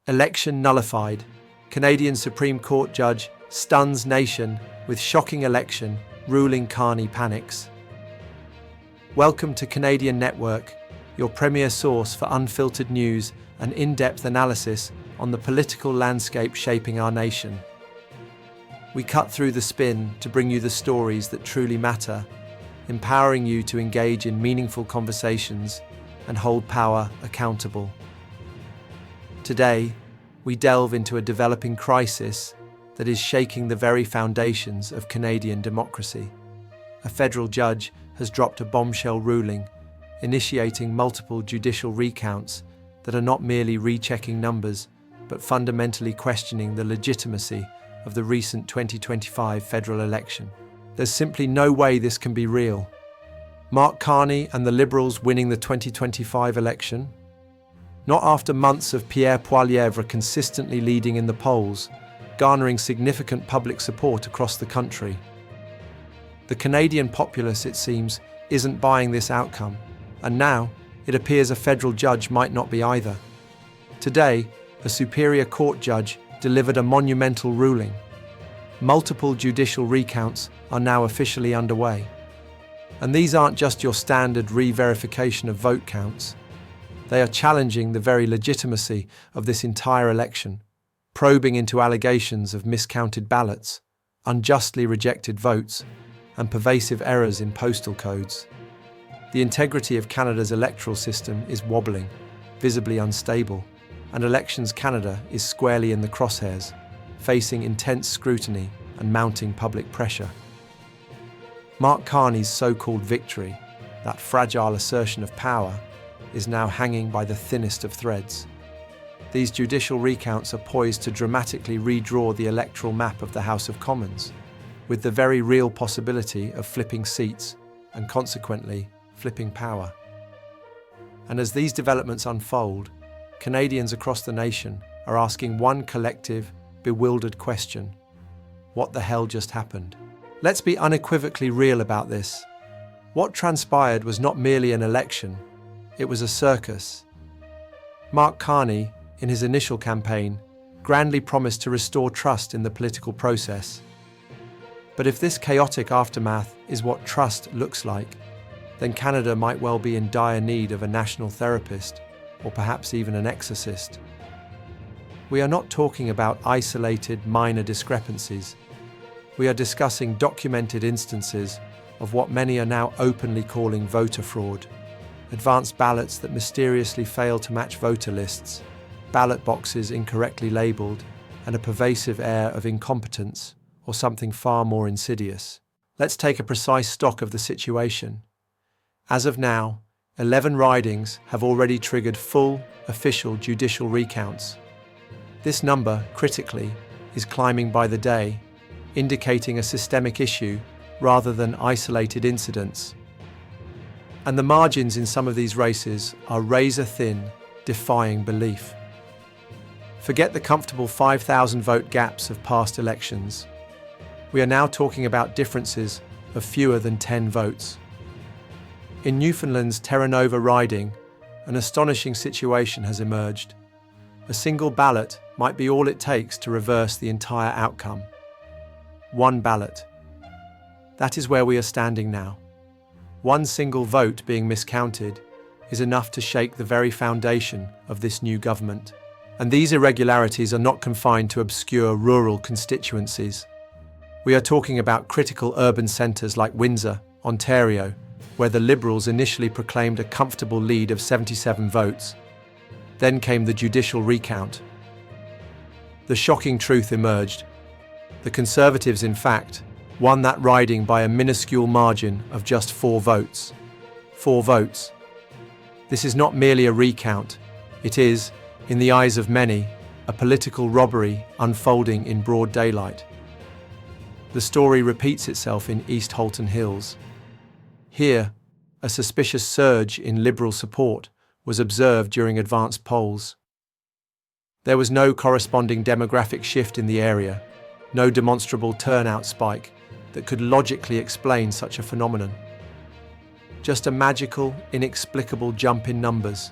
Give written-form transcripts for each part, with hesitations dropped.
Election nullified. Canadian Supreme Court judge stuns nation with shocking election, ruling Carney panics. Welcome to Canadian Network, your premier source for unfiltered news and in-depth analysis on the political landscape shaping our nation. We cut through the spin to bring you the stories that truly matter, empowering you to engage in meaningful conversations and hold power accountable. Today, we delve into a developing crisis that is shaking the very foundations of Canadian democracy. A federal judge has dropped a bombshell ruling, initiating multiple judicial recounts that are not merely rechecking numbers, but fundamentally questioning the legitimacy of the recent 2025 federal election. There's simply no way this can be real. Mark Carney and the Liberals winning the 2025 election? Not after months of Pierre Poilievre consistently leading in the polls, garnering significant public support across the country. The Canadian populace, it seems, isn't buying this outcome, and now it appears a federal judge might not be either. Today, a Superior Court judge delivered a monumental ruling. Multiple judicial recounts are now officially underway. And these aren't just your standard re-verification of vote counts. They are challenging the very legitimacy of this entire election, probing into allegations of miscounted ballots, unjustly rejected votes, and pervasive errors in postal codes. The integrity of Canada's electoral system is wobbling, visibly unstable, and Elections Canada is squarely in the crosshairs, facing intense scrutiny and mounting public pressure. Mark Carney's so-called victory, that fragile assertion of power, is now hanging by the thinnest of threads. These judicial recounts are poised to dramatically redraw the electoral map of the House of Commons, with the very real possibility of flipping seats and consequently flipping power. And as these developments unfold, Canadians across the nation are asking one collective, bewildered question: what the hell just happened? Let's be unequivocally real about this. What transpired was not merely an election, it was a circus. Mark Carney, in his initial campaign, grandly promised to restore trust in the political process. But if this chaotic aftermath is what trust looks like, then Canada might well be in dire need of a national therapist, or perhaps even an exorcist. We are not talking about isolated, minor discrepancies. We are discussing documented instances of what many are now openly calling voter fraud. Advanced ballots that mysteriously fail to match voter lists, ballot boxes incorrectly labelled, and a pervasive air of incompetence, or something far more insidious. Let's take a precise stock of the situation. As of now, 11 ridings have already triggered full, official judicial recounts. This number, critically, is climbing by the day, indicating a systemic issue rather than isolated incidents. And the margins in some of these races are razor-thin, defying belief. Forget the comfortable 5,000 vote gaps of past elections. We are now talking about differences of fewer than 10 votes. In Newfoundland's Terra Nova riding, an astonishing situation has emerged. A single ballot might be all it takes to reverse the entire outcome. One ballot. That is where we are standing now. One single vote being miscounted is enough to shake the very foundation of this new government. And these irregularities are not confined to obscure rural constituencies. We are talking about critical urban centres like Windsor, Ontario, where the Liberals initially proclaimed a comfortable lead of 77 votes. Then came the judicial recount. The shocking truth emerged. The Conservatives, in fact, won that riding by a minuscule margin of just 4 votes. 4 votes. This is not merely a recount. It is, in the eyes of many, a political robbery unfolding in broad daylight. The story repeats itself in East Halton Hills. Here, a suspicious surge in Liberal support was observed during advanced polls. There was no corresponding demographic shift in the area, no demonstrable turnout spike that could logically explain such a phenomenon. Just a magical, inexplicable jump in numbers.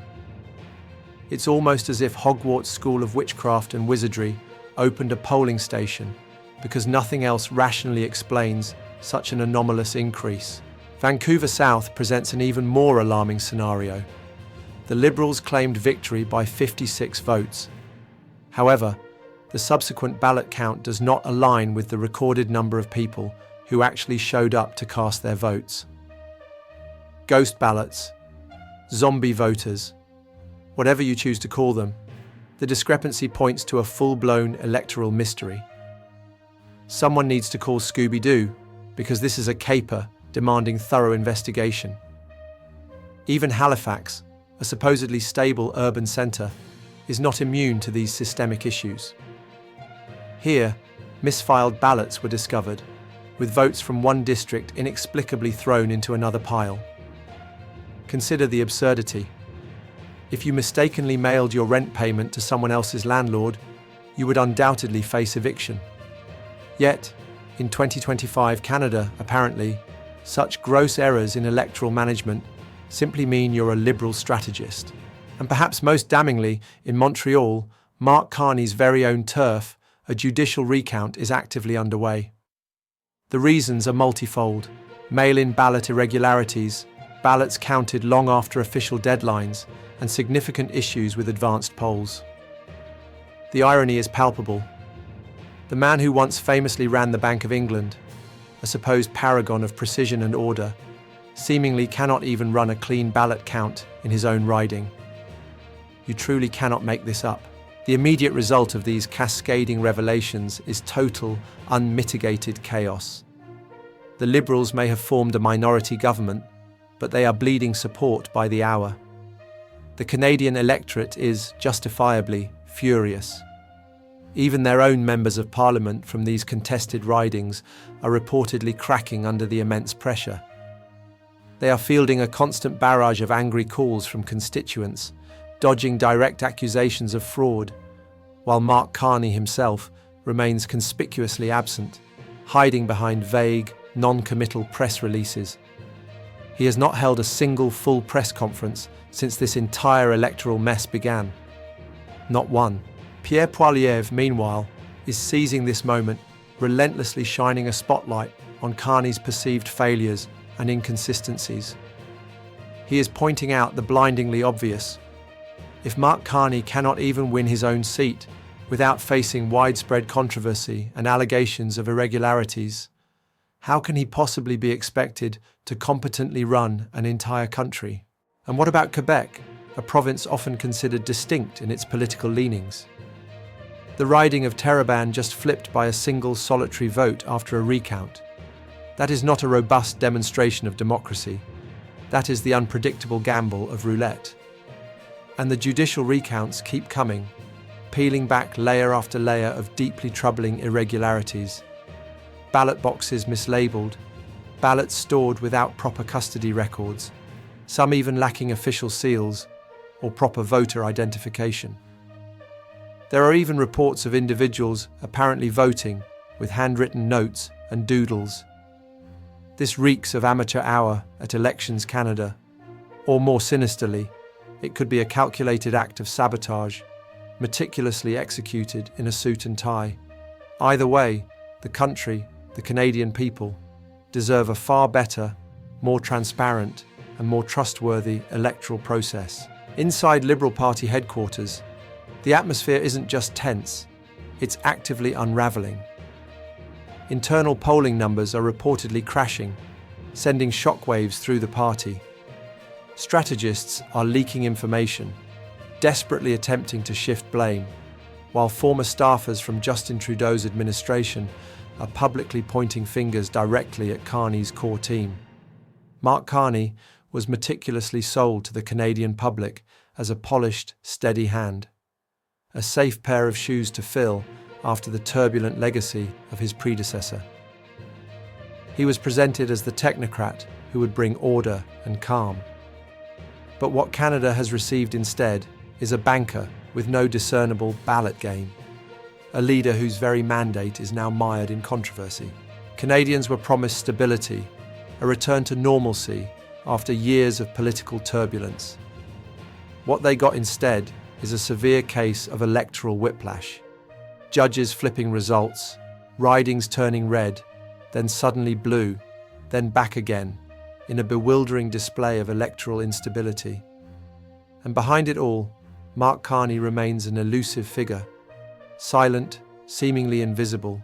It's almost as if Hogwarts School of Witchcraft and Wizardry opened a polling station because nothing else rationally explains such an anomalous increase. Vancouver South presents an even more alarming scenario. The Liberals claimed victory by 56 votes. However, the subsequent ballot count does not align with the recorded number of people who actually showed up to cast their votes. Ghost ballots, zombie voters, whatever you choose to call them, the discrepancy points to a full-blown electoral mystery. Someone needs to call Scooby-Doo, because this is a caper demanding thorough investigation. Even Halifax, a supposedly stable urban centre, is not immune to these systemic issues. Here, misfiled ballots were discovered, with votes from one district inexplicably thrown into another pile. Consider the absurdity. If you mistakenly mailed your rent payment to someone else's landlord, you would undoubtedly face eviction. Yet, in 2025 Canada, apparently, such gross errors in electoral management simply mean you're a Liberal strategist. And perhaps most damningly, in Montreal, Mark Carney's very own turf, a judicial recount is actively underway. The reasons are multifold: mail-in ballot irregularities, ballots counted long after official deadlines, and significant issues with advanced polls. The irony is palpable. The man who once famously ran the Bank of England, a supposed paragon of precision and order, seemingly cannot even run a clean ballot count in his own riding. You truly cannot make this up. The immediate result of these cascading revelations is total, unmitigated chaos. The Liberals may have formed a minority government, but they are bleeding support by the hour. The Canadian electorate is, justifiably, furious. Even their own members of parliament from these contested ridings are reportedly cracking under the immense pressure. They are fielding a constant barrage of angry calls from constituents, dodging direct accusations of fraud, while Mark Carney himself remains conspicuously absent, hiding behind vague, non-committal press releases. He has not held a single full press conference since this entire electoral mess began. Not one. Pierre Poilievre, meanwhile, is seizing this moment, relentlessly shining a spotlight on Carney's perceived failures and inconsistencies. He is pointing out the blindingly obvious. If Mark Carney cannot even win his own seat without facing widespread controversy and allegations of irregularities, how can he possibly be expected to competently run an entire country? And what about Quebec, a province often considered distinct in its political leanings? The riding of Terrebonne just flipped by a single solitary vote after a recount. That is not a robust demonstration of democracy. That is the unpredictable gamble of roulette. And the judicial recounts keep coming, peeling back layer after layer of deeply troubling irregularities. Ballot boxes mislabeled, ballots stored without proper custody records, some even lacking official seals or proper voter identification. There are even reports of individuals apparently voting with handwritten notes and doodles. This reeks of amateur hour at Elections Canada, or more sinisterly, it could be a calculated act of sabotage, meticulously executed in a suit and tie. Either way, the country, the Canadian people, deserve a far better, more transparent, and more trustworthy electoral process. Inside Liberal Party headquarters, the atmosphere isn't just tense, it's actively unravelling. Internal polling numbers are reportedly crashing, sending shockwaves through the party. Strategists are leaking information, desperately attempting to shift blame, while former staffers from Justin Trudeau's administration are publicly pointing fingers directly at Carney's core team. Mark Carney was meticulously sold to the Canadian public as a polished, steady hand, a safe pair of shoes to fill after the turbulent legacy of his predecessor. He was presented as the technocrat who would bring order and calm. But what Canada has received instead is a banker with no discernible ballot game, a leader whose very mandate is now mired in controversy. Canadians were promised stability, a return to normalcy after years of political turbulence. What they got instead is a severe case of electoral whiplash. Judges flipping results, ridings turning red, then suddenly blue, then back again, in a bewildering display of electoral instability. And behind it all, Mark Carney remains an elusive figure, silent, seemingly invisible,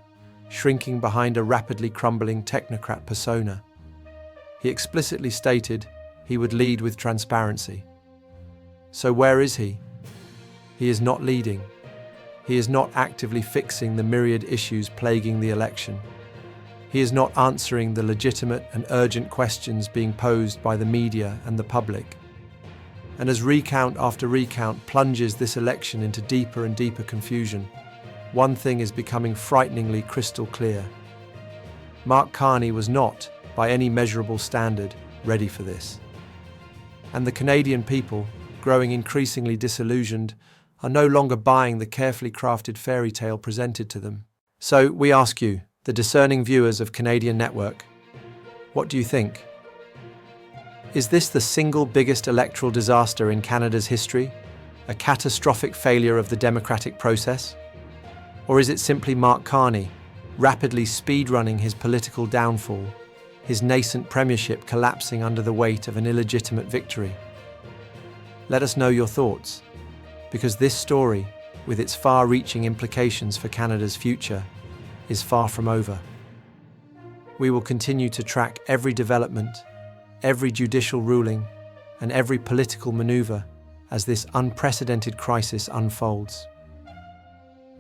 shrinking behind a rapidly crumbling technocrat persona. He explicitly stated he would lead with transparency. So where is he? He is not leading. He is not actively fixing the myriad issues plaguing the election. He is not answering the legitimate and urgent questions being posed by the media and the public. And as recount after recount plunges this election into deeper and deeper confusion, one thing is becoming frighteningly crystal clear. Mark Carney was not, by any measurable standard, ready for this. And the Canadian people, growing increasingly disillusioned, are no longer buying the carefully crafted fairy tale presented to them. So we ask you, the discerning viewers of Canadian Network, what do you think? Is this the single biggest electoral disaster in Canada's history? A catastrophic failure of the democratic process? Or is it simply Mark Carney, rapidly speedrunning his political downfall, his nascent premiership collapsing under the weight of an illegitimate victory? Let us know your thoughts, because this story, with its far-reaching implications for Canada's future, is far from over. We will continue to track every development, every judicial ruling, and every political maneuver as this unprecedented crisis unfolds.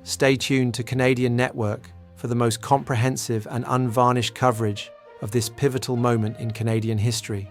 Stay tuned to Canadian Network for the most comprehensive and unvarnished coverage of this pivotal moment in Canadian history.